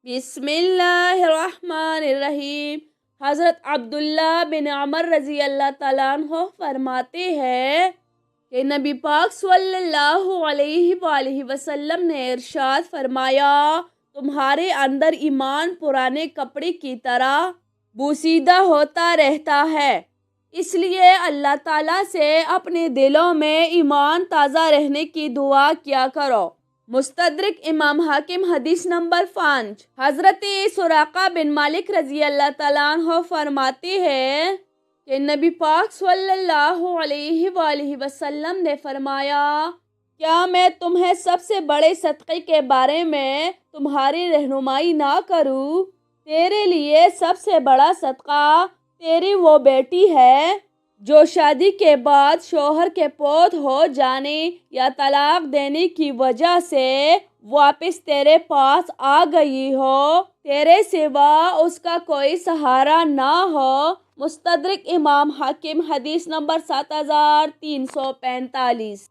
بسم اللہ الرحمن الرحیم۔ حضرت عبداللہ بن عمر رضی اللہ تعالیٰ عنہ فرماتے ہیں کہ نبی پاک صلی اللہ علیہ وآلہ وسلم نے ارشاد فرمایا، تمہارے اندر ایمان پرانے کپڑے کی طرح بوسیدہ ہوتا رہتا ہے، اس لیے اللہ تعالیٰ سے اپنے دلوں میں ایمان تازہ رہنے کی دعا کیا کرو۔ مستدرک امام حاکم حدیث نمبر 5۔ حضرت سراقہ بن مالک رضی اللہ تعالیٰ عنہ فرماتے ہیں کہ نبی پاک صلی اللہ علیہ وآلہ وسلم نے فرمایا، کیا میں تمہیں سب سے بڑے صدقے کے بارے میں تمہاری رہنمائی نہ کروں؟ تیرے لیے سب سے بڑا صدقہ تیری وہ بیٹی ہے جو شادی کے بعد شوہر کے فوت ہو جانے یا طلاق دینے کی وجہ سے واپس تیرے پاس آ گئی ہو، تیرے سوا اس کا کوئی سہارا نہ ہو۔ مستدرک امام حاکم حدیث نمبر 7345۔